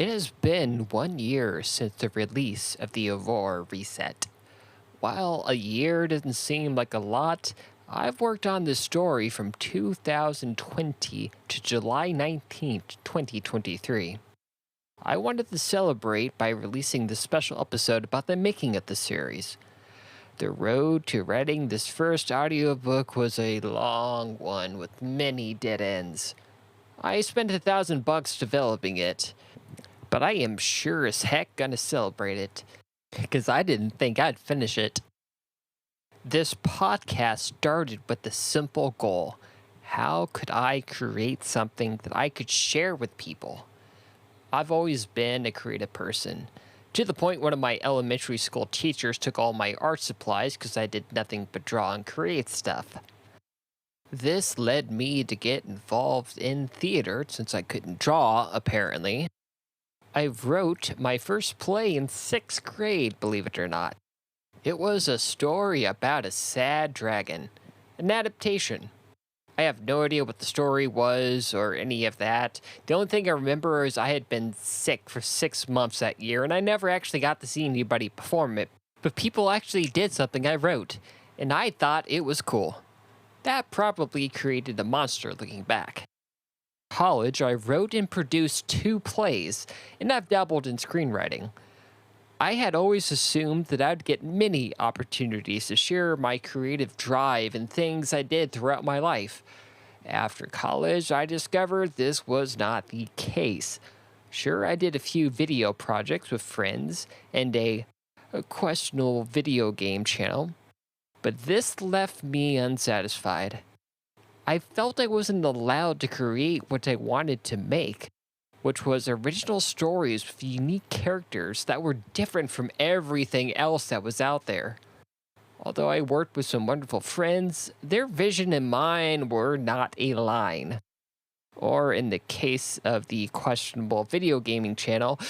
It has been 1 year since the release of the Aurore Reset. While a year doesn't seem like a lot, I've worked on this story from 2020 to July 19th, 2023. I wanted to celebrate by releasing this special episode about the making of the series. The road to writing this first audiobook was a long one with many dead ends. I spent $1,000 developing it, but I am sure as heck gonna celebrate it, because I didn't think I'd finish it. This podcast started with the simple goal: how could I create something that I could share with people? I've always been a creative person, to the point one of my elementary school teachers took all my art supplies because I did nothing but draw and create stuff. This led me to get involved in theater since I couldn't draw, apparently. I wrote my first play in 6th grade, believe it or not. It was a story about a sad dragon, an adaptation. I have no idea what the story was or any of that. The only thing I remember is I had been sick for 6 months that year, and I never actually got to see anybody perform it. But people actually did something I wrote, and I thought it was cool. That probably created a monster looking back. College, I wrote and produced 2 plays, and I've dabbled in screenwriting. I had always assumed that I'd get many opportunities to share my creative drive and things I did throughout my life. After college, I discovered this was not the case. Sure, I did a few video projects with friends and a questionable video game channel, but this left me unsatisfied. I felt I wasn't allowed to create what I wanted to make, which was original stories with unique characters that were different from everything else that was out there. Although I worked with some wonderful friends, their vision and mine were not aligned. Or in the case of the questionable video gaming channel,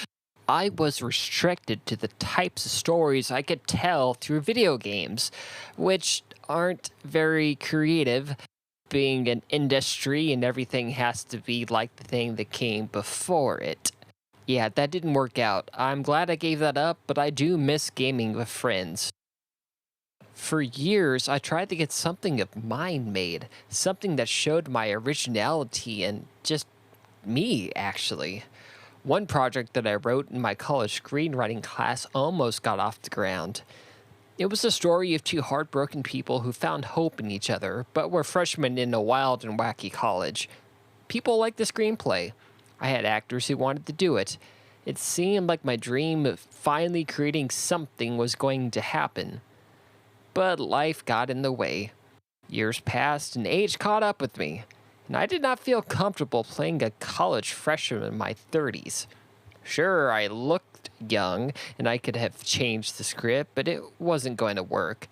I was restricted to the types of stories I could tell through video games, which aren't very creative, being an industry and everything has to be like the thing that came before it. Yeah, that didn't work out. I'm glad I gave that up, but I do miss gaming with friends. For years, I tried to get something of mine made, something that showed my originality and just me, actually. One project that I wrote in my college screenwriting class almost got off the ground. It was the story of 2 heartbroken people who found hope in each other, but were freshmen in a wild and wacky college. People liked the screenplay. I had actors who wanted to do it. It seemed like my dream of finally creating something was going to happen. But life got in the way. Years passed and age caught up with me, and I did not feel comfortable playing a college freshman in my 30s. Sure, I looked young, and I could have changed the script, but it wasn't going to work.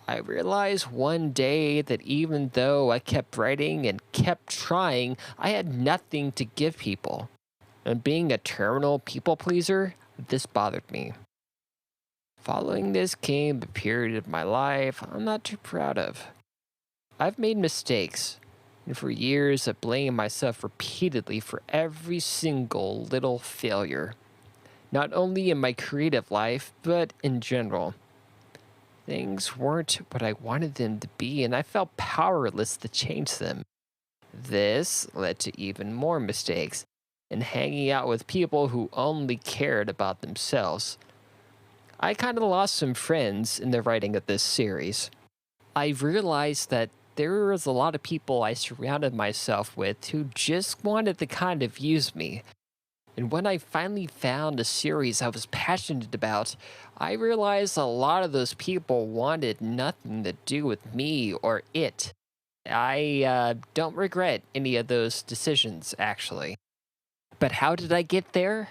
I realized one day that even though I kept writing and kept trying, I had nothing to give people. And being a terminal people pleaser, this bothered me. Following this came a period of my life I'm not too proud of. I've made mistakes, and for years I blamed myself repeatedly for every single little failure. Not only in my creative life, but in general. Things weren't what I wanted them to be, and I felt powerless to change them. This led to even more mistakes, and hanging out with people who only cared about themselves. I kind of lost some friends in the writing of this series. I realized that there was a lot of people I surrounded myself with who just wanted to kind of use me. And when I finally found a series I was passionate about, I realized a lot of those people wanted nothing to do with me or it. I don't regret any of those decisions, actually. But how did I get there?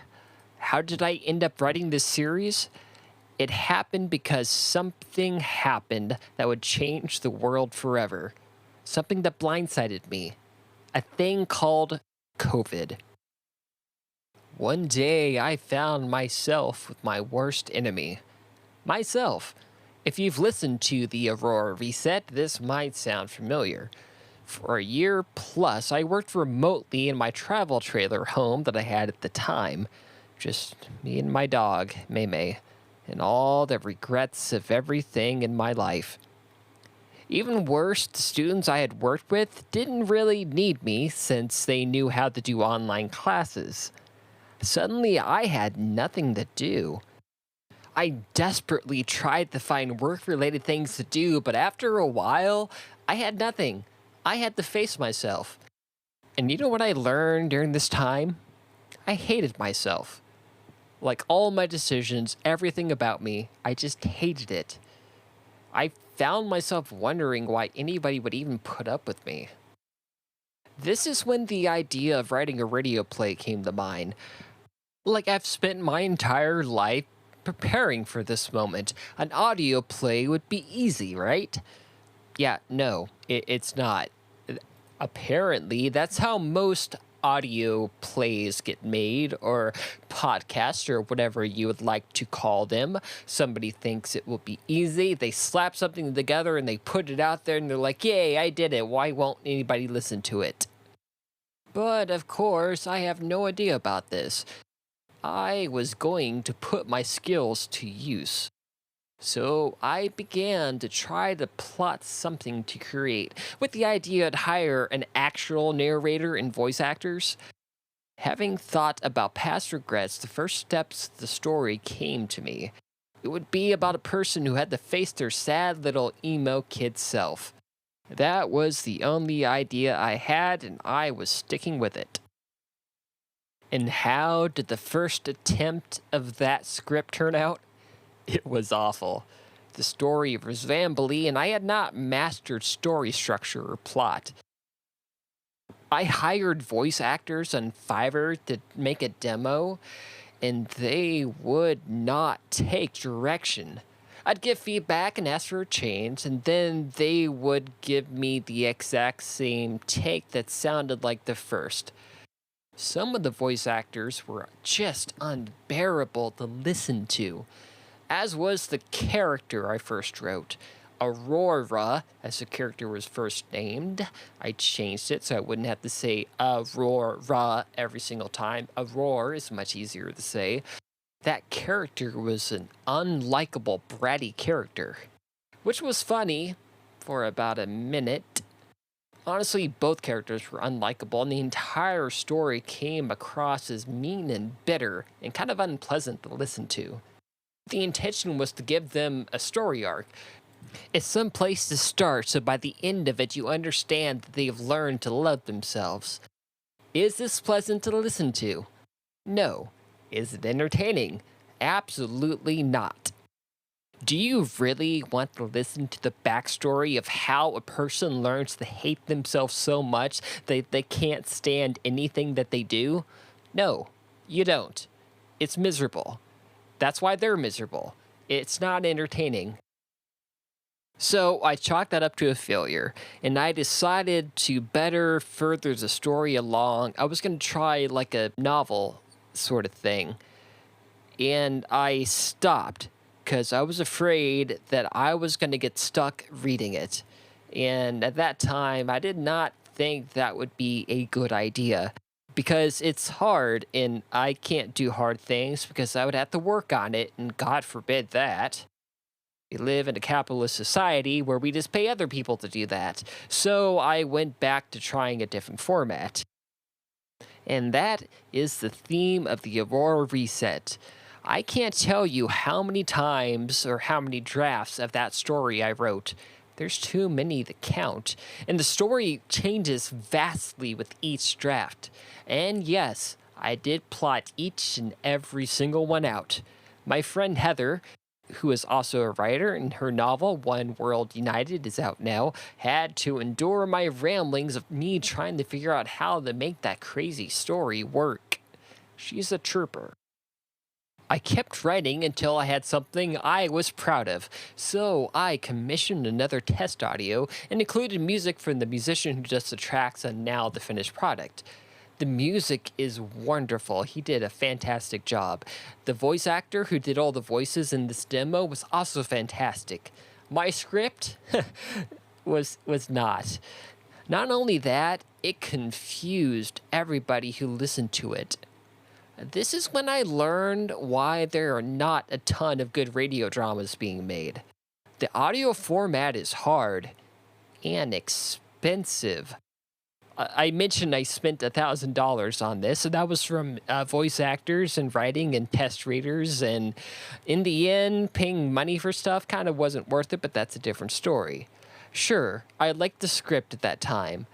How did I end up writing this series? It happened because something happened that would change the world forever. Something that blindsided me. A thing called COVID. One day I found myself with my worst enemy. Myself. If you've listened to the Aurore Reset, this might sound familiar. For a year plus, I worked remotely in my travel trailer home that I had at the time. Just me and my dog, Mei, and all the regrets of everything in my life. Even worse, the students I had worked with didn't really need me since they knew how to do online classes. Suddenly, I had nothing to do. I desperately tried to find work related things to do, but after a while, I had nothing. I had to face myself. And you know what I learned during this time? I hated myself. Like all my decisions, everything about me, I just hated it. I found myself wondering why anybody would even put up with me. This is when the idea of writing a radio play came to mind. Like I've spent my entire life preparing for this moment. An audio play would be easy, right? Yeah, no, it's not. Apparently, that's how most audio plays get made, or podcasts, or whatever you would like to call them. Somebody thinks it will be easy, they slap something together and they put it out there and they're like, yay, I did it, why won't anybody listen to it? But of course, I have no idea about this. I was going to put my skills to use. So I began to try to plot something to create, with the idea to hire an actual narrator and voice actors. Having thought about past regrets, the first steps of the story came to me. It would be about a person who had to face their sad little emo kid self. That was the only idea I had, and I was sticking with it. And how did the first attempt of that script turn out? It was awful. The story was rambly, and I had not mastered story structure or plot. I hired voice actors on Fiverr to make a demo, and they would not take direction. I'd give feedback and ask for a change, and then they would give me the exact same take that sounded like the first. Some of the voice actors were just unbearable to listen to, as was the character I first wrote. Aurora, as the character was first named. I changed it so I wouldn't have to say Aurora every single time. Aurore is much easier to say. That character was an unlikable, bratty character, which was funny for about a minute. Honestly, both characters were unlikable, and the entire story came across as mean and bitter and kind of unpleasant to listen to. The intention was to give them a story arc. It's some place to start, so by the end of it, you understand that they've learned to love themselves. Is this pleasant to listen to? No. Is it entertaining? Absolutely not. Do you really want to listen to the backstory of how a person learns to hate themselves so much that they can't stand anything that they do? No, you don't. It's miserable. That's why they're miserable. It's not entertaining. So I chalked that up to a failure, and I decided to better further the story along. I was going to try like a novel sort of thing, and I stopped because I was afraid that I was going to get stuck reading it. And at that time, I did not think that would be a good idea because it's hard and I can't do hard things because I would have to work on it, and God forbid that. We live in a capitalist society where we just pay other people to do that. So I went back to trying a different format. And that is the theme of the Aurore Reset. I can't tell you how many times or how many drafts of that story I wrote. There's too many to count, and the story changes vastly with each draft. And yes, I did plot each and every single one out. My friend Heather, who is also a writer, and her novel, One World United, is out now, had to endure my ramblings of me trying to figure out how to make that crazy story work. She's a trooper. I kept writing until I had something I was proud of, so I commissioned another test audio and included music from the musician who does the tracks on now the finished product. The music is wonderful. He did a fantastic job. The voice actor who did all the voices in this demo was also fantastic. My script was not. Not only that, it confused everybody who listened to it. This is when I learned why there are not a ton of good radio dramas being made. The audio format is hard and expensive. I mentioned I spent $1,000 on this, and that was from voice actors and writing and test readers. And in the end, paying money for stuff kind of wasn't worth it, but that's a different story. Sure, I liked the script at that time,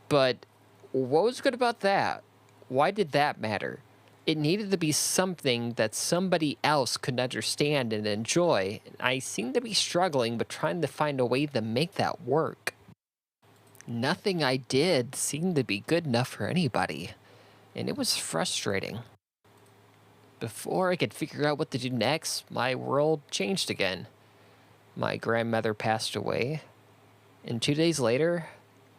but what was good about that? Why did that matter? It needed to be something that somebody else could understand and enjoy. And I seem to be struggling, but trying to find a way to make that work. Nothing I did seemed to be good enough for anybody, and it was frustrating. Before I could figure out what to do next, my world changed again. My grandmother passed away, and 2 days later,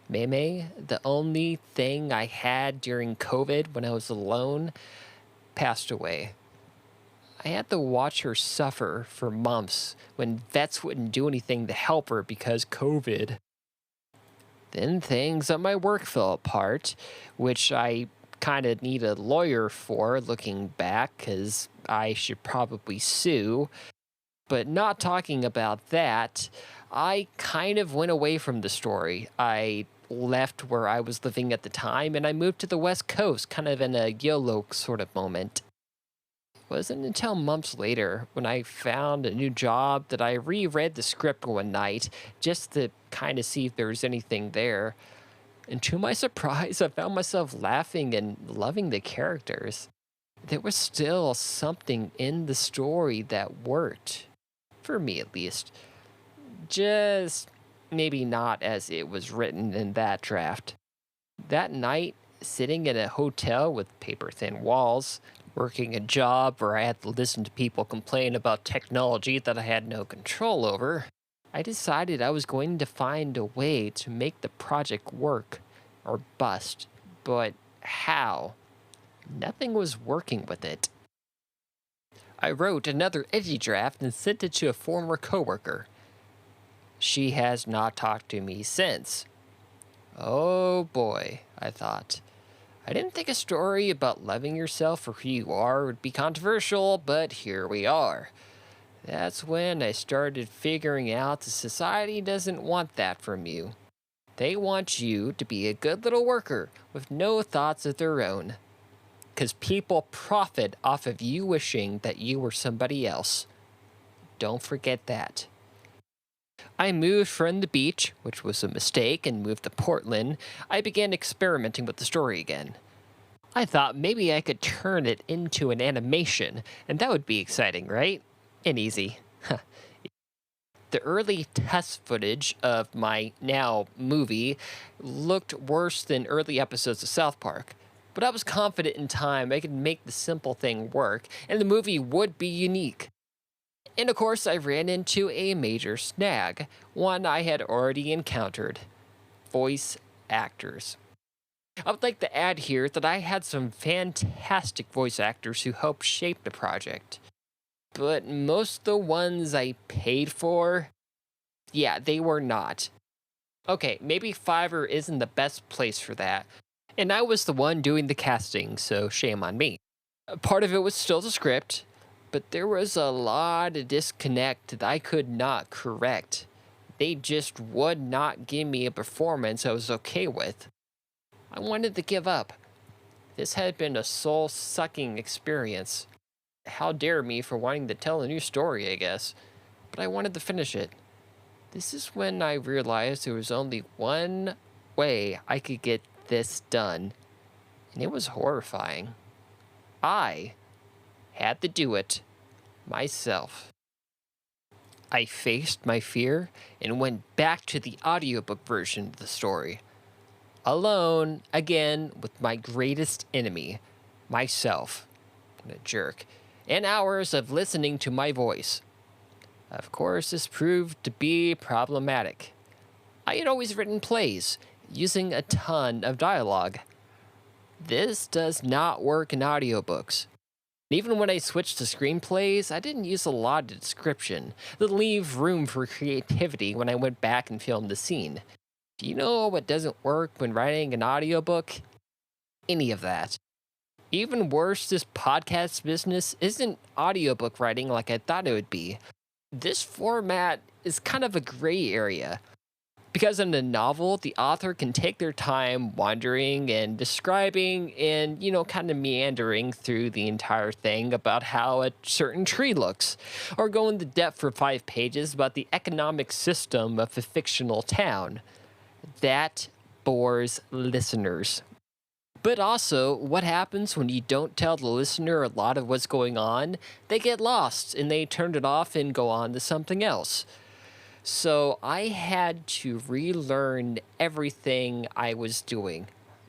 Mei, the only thing I had during COVID when I was alone, passed away. I had to watch her suffer for months when vets wouldn't do anything to help her because COVID. Then things at my work fell apart, which I kind of need a lawyer for looking back, because I should probably sue. But not talking about that, I kind of went away from the story. I left where I was living at the time and I moved to the West Coast, kind of in a YOLO sort of moment. It wasn't until months later when I found a new job that I reread the script one night just to kind of see if there was anything there. And to my surprise, I found myself laughing and loving the characters. There was still something in the story that worked. For me, at least. Just maybe not as it was written in that draft. That night, sitting in a hotel with paper-thin walls, working a job where I had to listen to people complain about technology that I had no control over, I decided I was going to find a way to make the project work or bust. But how? Nothing was working with it. I wrote another edgy draft and sent it to a former coworker. She has not talked to me since. Oh boy, I thought. I didn't think a story about loving yourself for who you are would be controversial, but here we are. That's when I started figuring out that society doesn't want that from you. They want you to be a good little worker with no thoughts of their own. 'Cause people profit off of you wishing that you were somebody else. Don't forget that. I moved from the beach, which was a mistake, and moved to Portland. I began experimenting with the story again. I thought maybe I could turn it into an animation, and that would be exciting, right? And easy. The early test footage of my now movie looked worse than early episodes of South Park. But I was confident in time I could make the simple thing work, and the movie would be unique. And of course, I ran into a major snag, one I had already encountered. Voice actors. I would like to add here that I had some fantastic voice actors who helped shape the project. But most of the ones I paid for, yeah, they were not. Okay, maybe Fiverr isn't the best place for that. And I was the one doing the casting, so shame on me. Part of it was still the script, but there was a lot of disconnect that I could not correct. They just would not give me a performance I was okay with. I wanted to give up. This had been a soul-sucking experience. How dare me for wanting to tell a new story, I guess. But I wanted to finish it. This is when I realized there was only one way I could get this done, and it was horrifying. I had to do it myself. I faced my fear and went back to the audiobook version of the story. Alone, again, with my greatest enemy, myself. What a jerk. And hours of listening to my voice. Of course, this proved to be problematic. I had always written plays, using a ton of dialogue. This does not work in audiobooks. Even when I switched to screenplays, I didn't use a lot of description to leave room for creativity when I went back and filmed the scene. Do you know what doesn't work when writing an audiobook? Any of that. Even worse, this podcast business isn't audiobook writing like I thought it would be. This format is kind of a gray area. Because in a novel, the author can take their time wandering and describing and, kind of meandering through the entire thing about how a certain tree looks, or go into depth for 5 pages about the economic system of a fictional town. That bores listeners. But also, what happens when you don't tell the listener a lot of what's going on? They get lost and they turn it off and go on to something else. So I had to relearn everything I was doing.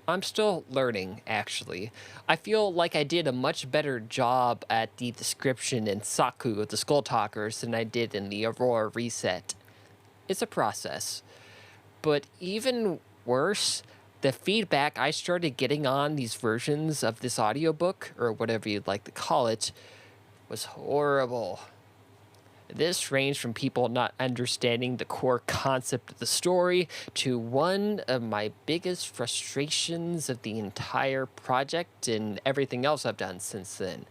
I'm still learning, actually. I feel like I did a much better job at the description in Saku of the Skull Talkers than I did in the Aurore Reset. It's a process. But even worse, the feedback I started getting on these versions of this audiobook, or whatever you'd like to call it, was horrible. This ranged from people not understanding the core concept of the story to one of my biggest frustrations of the entire project and everything else I've done since then.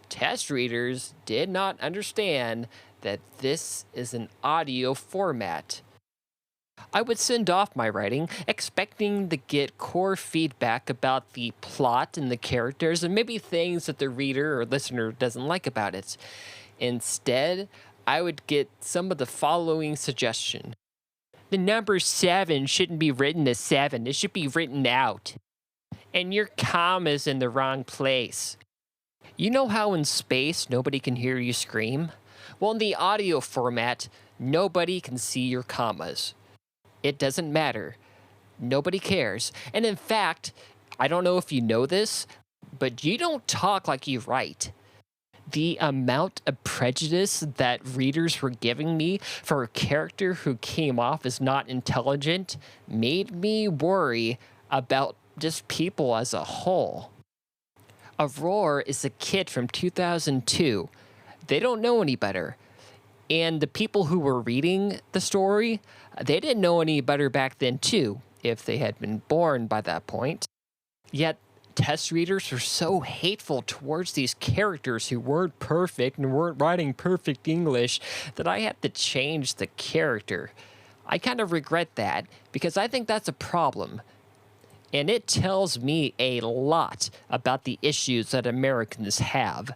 Test readers did not understand that this is an audio format. I would send off my writing expecting to get core feedback about the plot and the characters and maybe things that the reader or listener doesn't like about it. Instead, I would get some of the following suggestion. The number 7 shouldn't be written as 7, it should be written out. And your comma's in the wrong place. You know how in space nobody can hear you scream? Well, in the audio format, nobody can see your commas. It doesn't matter. Nobody cares. And in fact, I don't know if you know this, but you don't talk like you write. The amount of prejudice that readers were giving me for a character who came off as not intelligent made me worry about just people as a whole. Aurore is a kid from 2002. They don't know any better. And the people who were reading the story, they didn't know any better back then too, if they had been born by that point. Yet, test readers were so hateful towards these characters who weren't perfect and weren't writing perfect English that I had to change the character. I kind of regret that because I think that's a problem. And it tells me a lot about the issues that Americans have.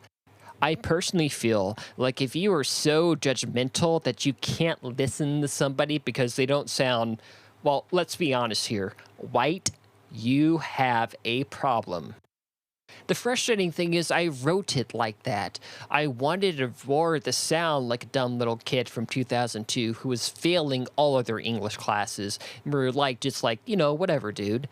I personally feel like if you are so judgmental that you can't listen to somebody because they don't sound, well, let's be honest here, white, you have a problem. The frustrating thing is I wrote it like that. I wanted Aurore to sound like a dumb little kid from 2002 who was failing all of their English classes. And we were whatever, dude.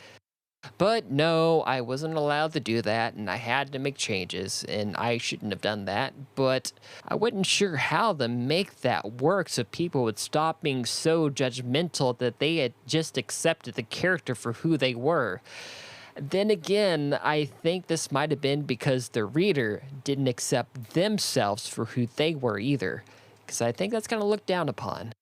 But no, I wasn't allowed to do that, and I had to make changes, and I shouldn't have done that, but I wasn't sure how to make that work so people would stop being so judgmental that they had just accepted the character for who they were. Then again, I think this might have been because the reader didn't accept themselves for who they were either, because I think that's kind of looked down upon.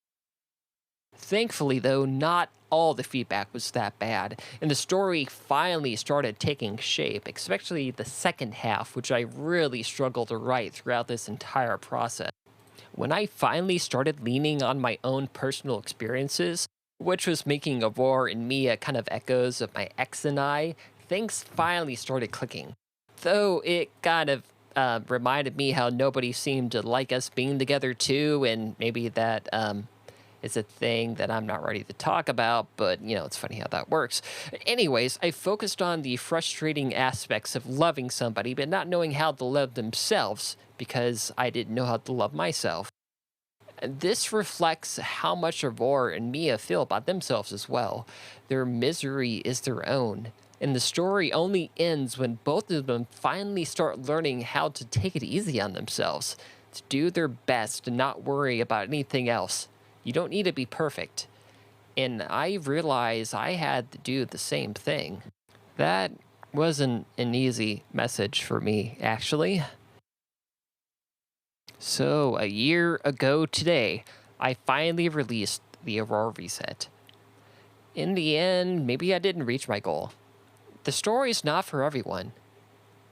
Thankfully, though, not all the feedback was that bad, and the story finally started taking shape, especially the second half, which I really struggled to write throughout this entire process. When I finally started leaning on my own personal experiences, which was making Aurore and Mia kind of echoes of my ex and I, things finally started clicking. Though it kind of reminded me how nobody seemed to like us being together too, and maybe that is a thing that I'm not ready to talk about, but it's funny how that works. Anyways, I focused on the frustrating aspects of loving somebody, but not knowing how to love themselves because I didn't know how to love myself. This reflects how much Aurore and Mia feel about themselves as well. Their misery is their own, and the story only ends when both of them finally start learning how to take it easy on themselves, to do their best and not worry about anything else. You don't need to be perfect. And I realized I had to do the same thing. That wasn't an easy message for me, actually. So, a year ago today, I finally released the Aurore Reset. In the end, maybe I didn't reach my goal. The story's not for everyone.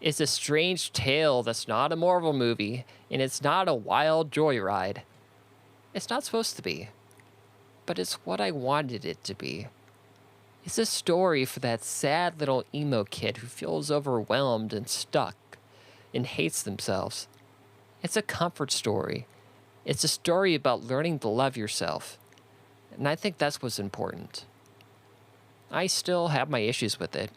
It's a strange tale that's not a Marvel movie, and it's not a wild joyride. It's not supposed to be, but it's what I wanted it to be. It's a story for that sad little emo kid who feels overwhelmed and stuck and hates themselves. It's a comfort story. It's a story about learning to love yourself. And I think that's what's important. I still have my issues with it.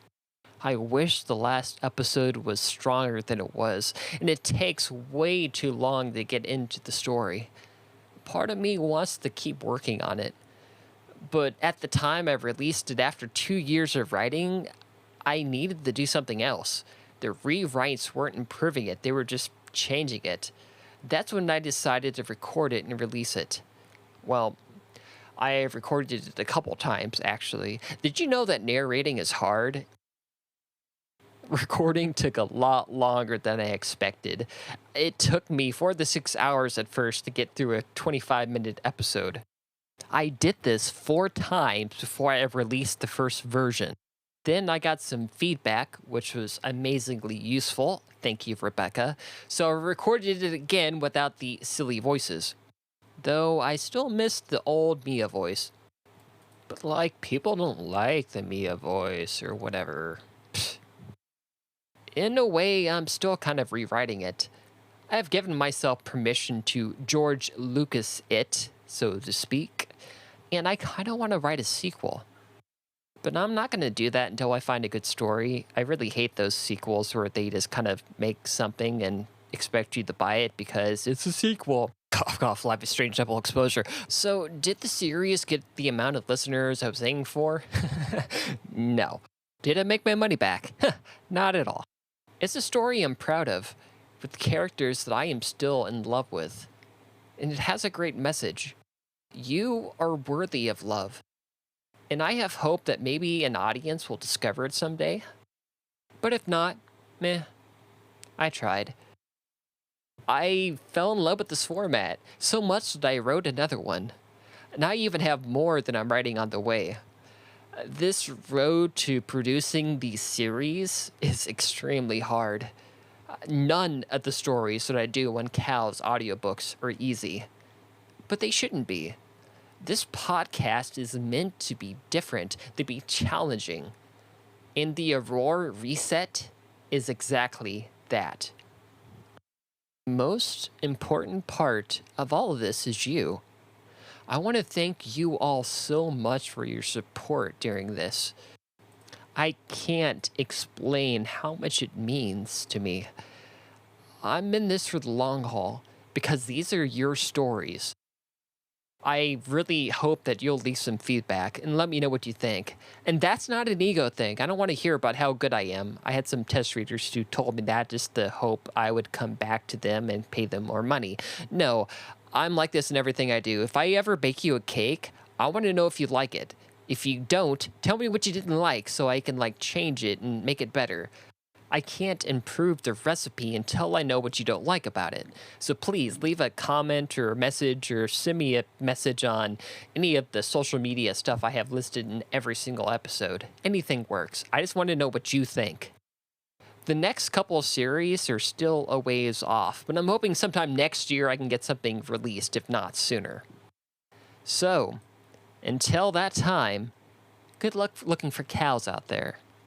I wish the last episode was stronger than it was, and it takes way too long to get into the story. Part of me wants to keep working on it, but at the time I released it after 2 years of writing, I needed to do something else. The rewrites weren't improving it, they were just changing it. That's when I decided to record it and release it. Well, I have recorded it a couple times, actually. Did you know that narrating is hard? Recording took a lot longer than I expected. It took me 4 to 6 hours at first to get through a 25-minute episode. I did this 4 times before I released the first version. Then I got some feedback, which was amazingly useful. Thank you, Rebecca. So I recorded it again without the silly voices. Though I still miss the old Mia voice. But like, people don't like the Mia voice or whatever. In a way, I'm still kind of rewriting it. I have given myself permission to George Lucas it, so to speak, and I kind of want to write a sequel. But I'm not going to do that until I find a good story. I really hate those sequels where they just kind of make something and expect you to buy it because it's a sequel. Cough, cough, Life is Strange Double Exposure. So, did the series get the amount of listeners I was aiming for? No. Did I make my money back? Not at all. It's a story I'm proud of, with characters that I am still in love with. And it has a great message. You are worthy of love. And I have hope that maybe an audience will discover it someday. But if not, meh, I tried. I fell in love with this format, so much that I wrote another one. And I even have more than I'm writing on the way. This road to producing these series is extremely hard. None of the stories that I do on Cal's audiobooks are easy. But they shouldn't be. This podcast is meant to be different, to be challenging. And the Aurore Reset is exactly that. The most important part of all of this is you. I want to thank you all so much for your support during this. I can't explain how much it means to me. I'm in this for the long haul because these are your stories. I really hope that you'll leave some feedback and let me know what you think. And that's not an ego thing. I don't want to hear about how good I am. I had some test readers who told me that just to hope I would come back to them and pay them more money. No, I'm like this in everything I do. If I ever bake you a cake, I want to know if you like it. If you don't, tell me what you didn't like so I can change it and make it better. I can't improve the recipe until I know what you don't like about it. So please leave a comment or a message or send me a message on any of the social media stuff I have listed in every single episode. Anything works. I just want to know what you think. The next couple of series are still a ways off, but I'm hoping sometime next year I can get something released, if not sooner. So, until that time, good luck looking for cows out there.